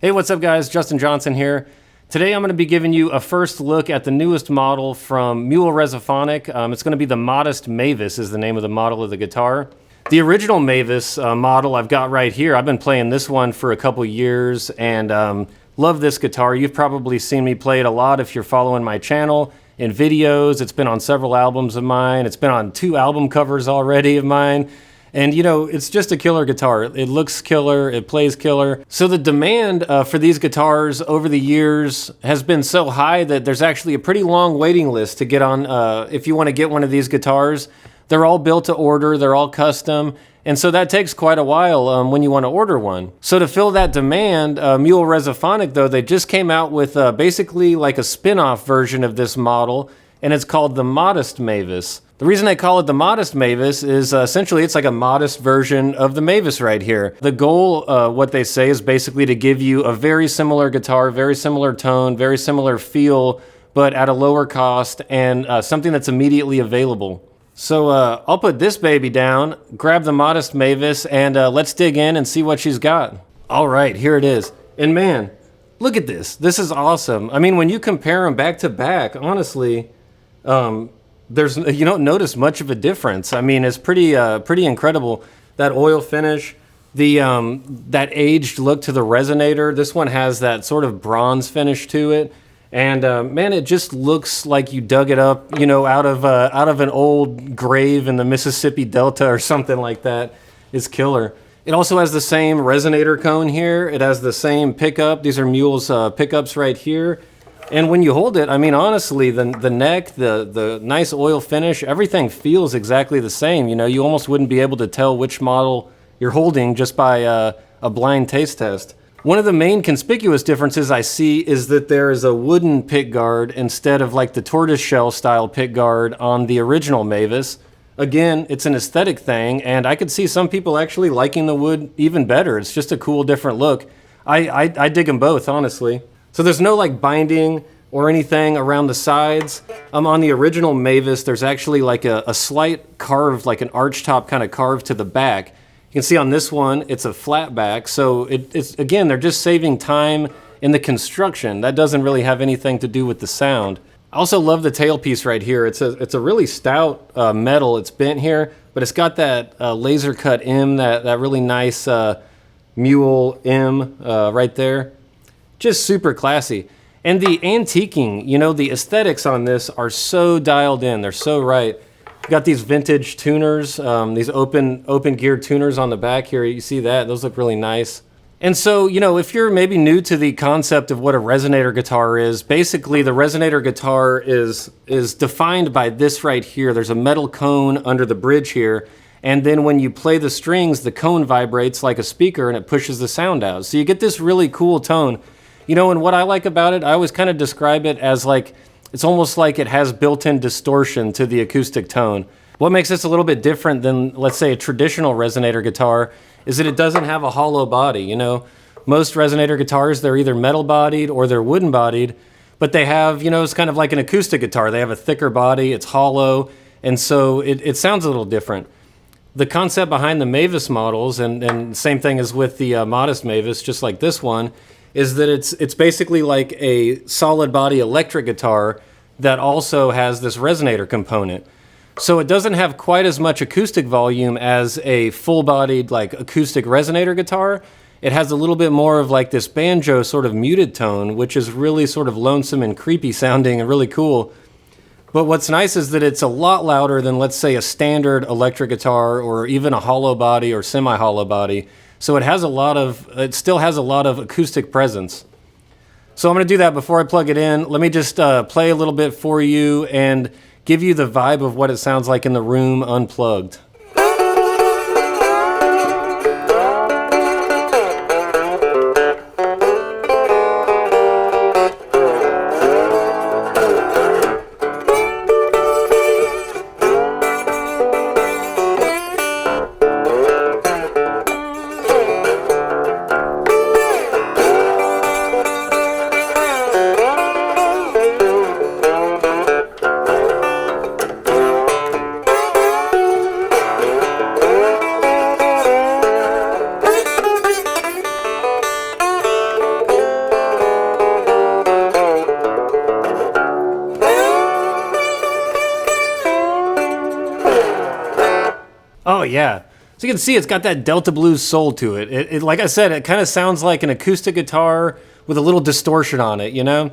Hey, what's up guys? Justin Johnson here. Today I'm going to be giving you a first look at the newest model from Mule Resophonic. It's going to be the Modest Mavis is the name of the model of the guitar. The original Mavis model I've got right here. I've been playing this one for a couple years and love this guitar. You've probably seen me play it a lot if you're following my channel in videos. It's been on several albums of mine. It's been on 2 album covers already of mine. And you know, it's just a killer guitar. It looks killer, it plays killer. So the demand for these guitars over the years has been so high that there's actually a pretty long waiting list to get on if you want to get one of these guitars. They're all built to order, they're all custom, and so that takes quite a while when you want to order one. So to fill that demand, Mule Resophonic though, they just came out with basically like a spin-off version of this model, and it's called the Modest Mavis. The reason they call it the Modest Mavis is essentially it's like a modest version of the Mavis right here. The goal, what they say, is basically to give you a very similar guitar, very similar tone, very similar feel, but at a lower cost and something that's immediately available. So I'll put this baby down, grab the Modest Mavis, and let's dig in and see what she's got. All right, here it is. And man, look at this. This is awesome. I mean, when you compare them back to back, honestly, you don't notice much of a difference. I mean, it's pretty incredible. That oil finish, that aged look to the Resonator. This one has that sort of bronze finish to it, and man, it just looks like you dug it up, you know, out of an old grave in the Mississippi Delta or something like that. It's killer. It also has the same Resonator cone here. It has the same pickup. These are Mule's pickups right here. And when you hold it, I mean, honestly, the neck, the nice oil finish, everything feels exactly the same. You know, you almost wouldn't be able to tell which model you're holding just by a blind taste test. One of the main conspicuous differences I see is that there is a wooden pick guard instead of like the tortoiseshell style pick guard on the original Mavis. Again, it's an aesthetic thing, and I could see some people actually liking the wood even better. It's just a cool, different look. I dig them both, honestly. So there's no like binding or anything around the sides. On the original Mavis, there's actually like a slight carved, like an arch top kind of carved to the back. You can see on this one, it's a flat back. So it's again, they're just saving time in the construction. That doesn't really have anything to do with the sound. I also love the tailpiece right here. It's a really stout metal. It's bent here, but it's got that laser cut M, that really nice Mule M right there. Just super classy. And the antiquing, you know, the aesthetics on this are so dialed in. They're so right. You got these vintage tuners, these open gear tuners on the back here. You see that? Those look really nice. And so, you know, if you're maybe new to the concept of what a Resonator guitar is, basically the Resonator guitar is defined by this right here. There's a metal cone under the bridge here. And then when you play the strings, the cone vibrates like a speaker and it pushes the sound out. So you get this really cool tone. You know, and what I like about it, I always kind of describe it as like, it's almost like it has built-in distortion to the acoustic tone. What makes this a little bit different than, let's say, a traditional Resonator guitar is that it doesn't have a hollow body. You know, most Resonator guitars, they're either metal-bodied or they're wooden-bodied, but they have, you know, it's kind of like an acoustic guitar. They have a thicker body, it's hollow, and so it sounds a little different. The concept behind the Mavis models, and same thing as with the Modest Mavis, just like this one, is that it's basically like a solid body electric guitar that also has this Resonator component. So it doesn't have quite as much acoustic volume as a full-bodied like acoustic Resonator guitar. It has a little bit more of like this banjo sort of muted tone, which is really sort of lonesome and creepy sounding and really cool. But what's nice is that it's a lot louder than, let's say, a standard electric guitar or even a hollow body or semi-hollow body. So it still has a lot of acoustic presence. So I'm going to do that before I plug it in. Let me just play a little bit for you and give you the vibe of what it sounds like in the room unplugged. Oh yeah. So you can see it's got that Delta blues soul to it. It like I said, it kind of sounds like an acoustic guitar with a little distortion on it, you know?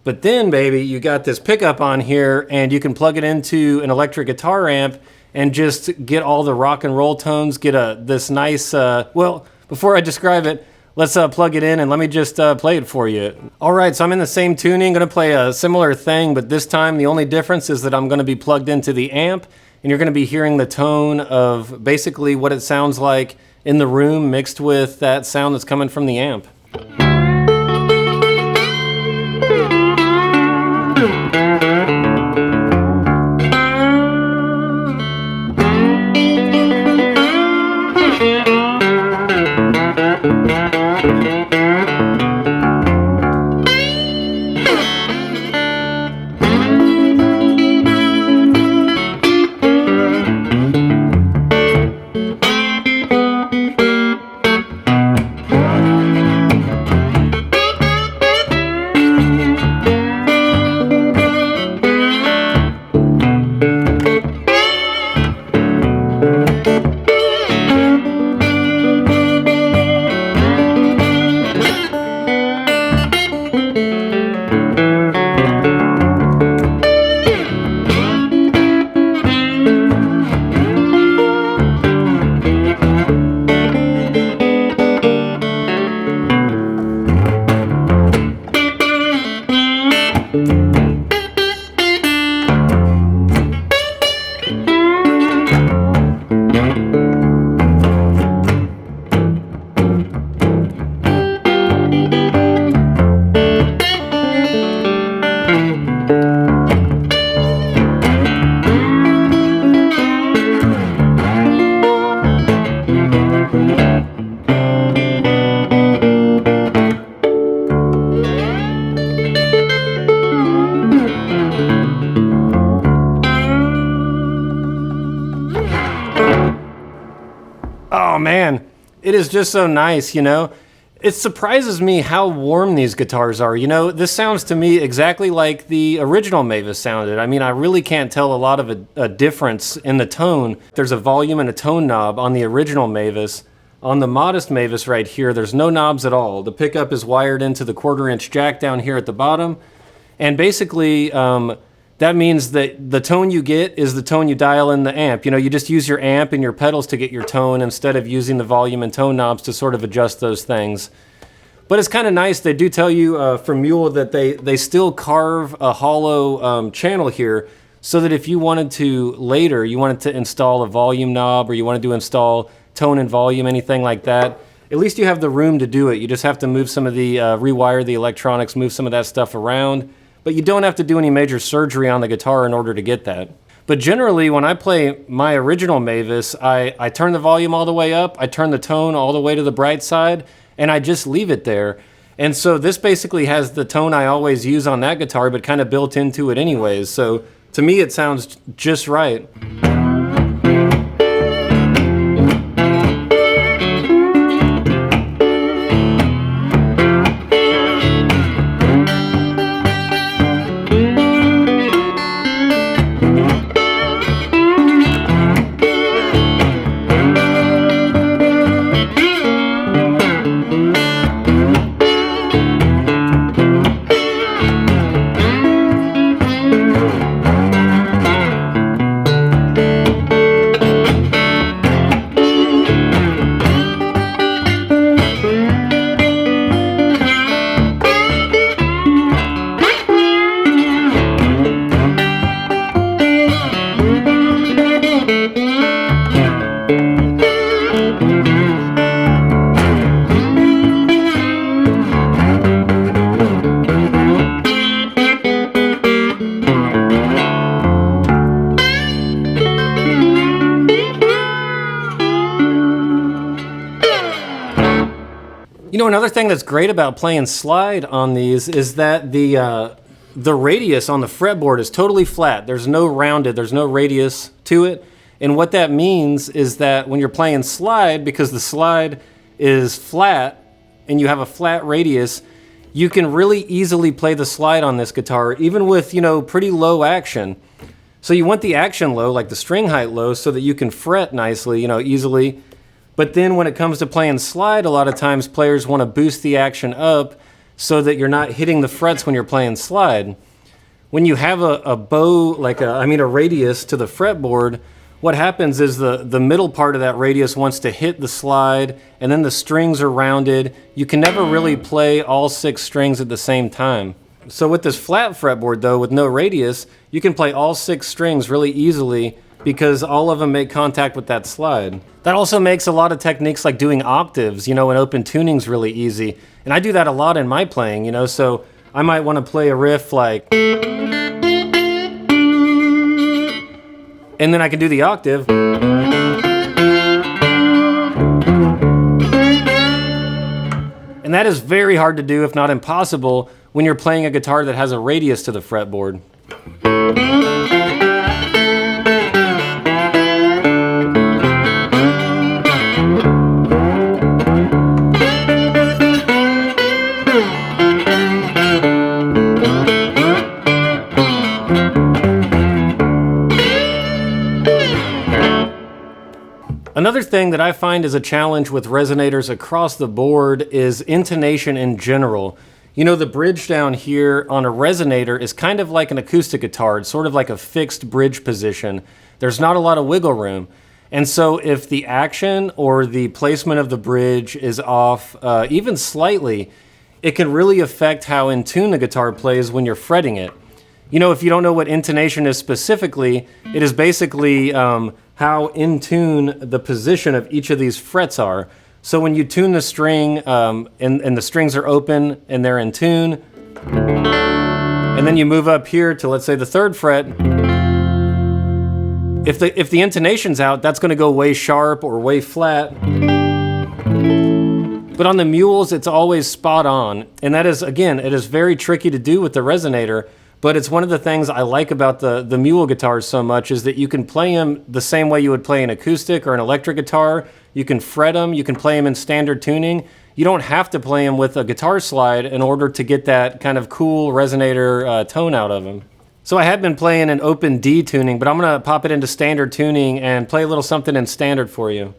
But then, baby, you got this pickup on here, and you can plug it into an electric guitar amp and just get all the rock and roll tones, get this nice, well, before I describe it, let's plug it in and let me just play it for you. All right, so I'm in the same tuning, gonna play a similar thing, but this time the only difference is that I'm gonna be plugged into the amp, and you're gonna be hearing the tone of basically what it sounds like in the room mixed with that sound that's coming from the amp. Oh man, it is just so nice, you know? It surprises me how warm these guitars are, you know? This sounds to me exactly like the original Mavis sounded. I mean, I really can't tell a lot of a difference in the tone. There's a volume and a tone knob on the original Mavis. On the Modest Mavis right here, there's no knobs at all. The pickup is wired into the 1/4-inch jack down here at the bottom. And basically, that means that the tone you get is the tone you dial in the amp. You know, you just use your amp and your pedals to get your tone instead of using the volume and tone knobs to sort of adjust those things. But it's kind of nice. They do tell you from Mule that they still carve a hollow channel here so that if you wanted to later, you wanted to install a volume knob or you wanted to install tone and volume, anything like that, at least you have the room to do it. You just have to move some of the, rewire the electronics, move some of that stuff around. But you don't have to do any major surgery on the guitar in order to get that. But generally, when I play my original Mavis, I turn the volume all the way up, I turn the tone all the way to the bright side, and I just leave it there. And so this basically has the tone I always use on that guitar, but kind of built into it anyways. So to me, it sounds just right. You know, another thing that's great about playing slide on these is that the radius on the fretboard is totally flat. There's no rounded, there's no radius to it. And what that means is that when you're playing slide, because the slide is flat and you have a flat radius, you can really easily play the slide on this guitar, even with, you know, pretty low action. So you want the action low, like the string height low, so that you can fret nicely, easily. But then when it comes to playing slide, a lot of times players want to boost the action up so that you're not hitting the frets when you're playing slide. When you have a bow, a radius to the fretboard, what happens is the middle part of that radius wants to hit the slide, and then the strings are rounded. You can never really play all 6 strings at the same time. So with this flat fretboard though, with no radius, you can play all 6 strings really easily because all of them make contact with that slide. That also makes a lot of techniques like doing octaves, and open tunings really easy. And I do that a lot in my playing, so I might want to play a riff like, and then I can do the octave. And that is very hard to do, if not impossible, when you're playing a guitar that has a radius to the fretboard. Another thing that I find is a challenge with resonators across the board is intonation in general. The bridge down here on a resonator is kind of like an acoustic guitar. It's sort of like a fixed bridge position. There's not a lot of wiggle room. And so if the action or the placement of the bridge is off even slightly, it can really affect how in tune the guitar plays when you're fretting it. If you don't know what intonation is specifically, it is basically how in tune the position of each of these frets are. So when you tune the string and the strings are open and they're in tune, and then you move up here to, let's say, the 3rd fret, if the intonation's out, that's going to go way sharp or way flat. But on the Mules, it's always spot on. And that is, again, it is very tricky to do with the resonator. But it's one of the things I like about the Mule guitars so much is that you can play them the same way you would play an acoustic or an electric guitar. You can fret them, you can play them in standard tuning. You don't have to play them with a guitar slide in order to get that kind of cool resonator tone out of them. So I had been playing an open D tuning, but I'm gonna pop it into standard tuning and play a little something in standard for you.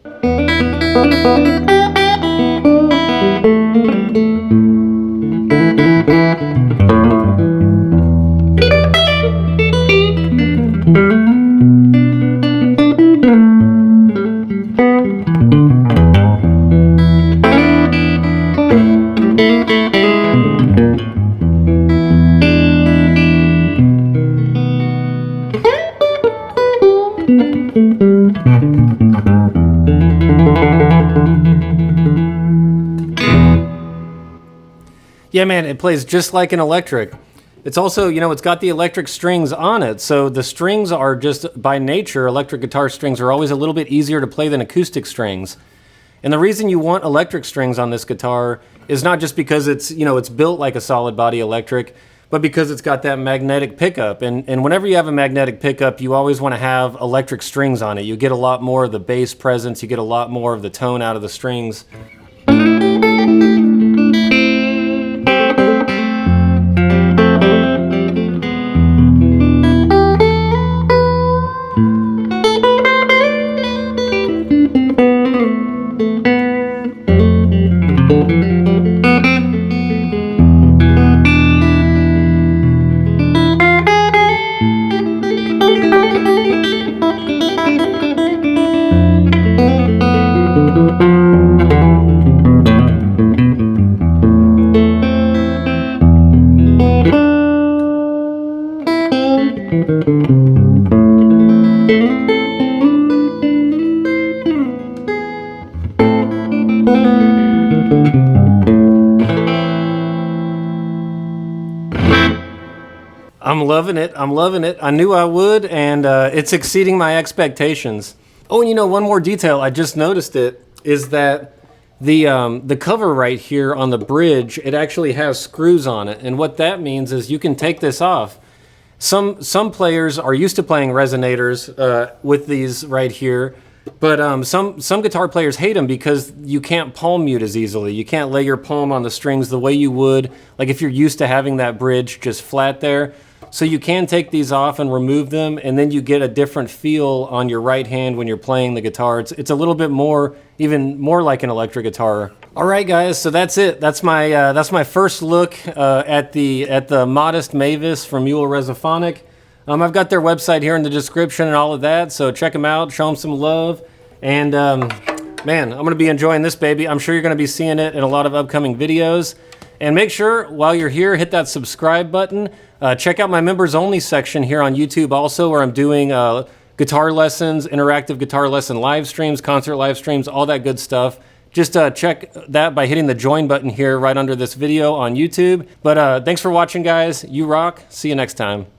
Yeah, man, it plays just like an electric. It's also, it's got the electric strings on it. So the strings are just, by nature, electric guitar strings are always a little bit easier to play than acoustic strings. And the reason you want electric strings on this guitar is not just because it's, it's built like a solid body electric, but because it's got that magnetic pickup. And whenever you have a magnetic pickup, you always want to have electric strings on it. You get a lot more of the bass presence, you get a lot more of the tone out of the strings. I'm loving it. I'm loving it. I knew I would, and it's exceeding my expectations. Oh, and one more detail, I just noticed it, is that the cover right here on the bridge, it actually has screws on it. And what that means is you can take this off. Some players are used to playing resonators with these right here, but some guitar players hate them because you can't palm mute as easily. You can't lay your palm on the strings the way you would, like if you're used to having that bridge just flat there. So you can take these off and remove them, and then you get a different feel on your right hand when you're playing the guitar. It's a little bit more, even more like an electric guitar. All right, guys, so that's it. That's my first look at the Modest Mavis from Mule Resophonic. I've got their website here in the description and all of that, so check them out, show them some love, and man, I'm gonna be enjoying this baby. I'm sure you're gonna be seeing it in a lot of upcoming videos. And make sure, while you're here, hit that subscribe button. Check out my members only section here on YouTube also, where I'm doing guitar lessons, interactive guitar lesson live streams, concert live streams, all that good stuff. Just check that by hitting the join button here right under this video on YouTube. But thanks for watching, guys. You rock. See you next time.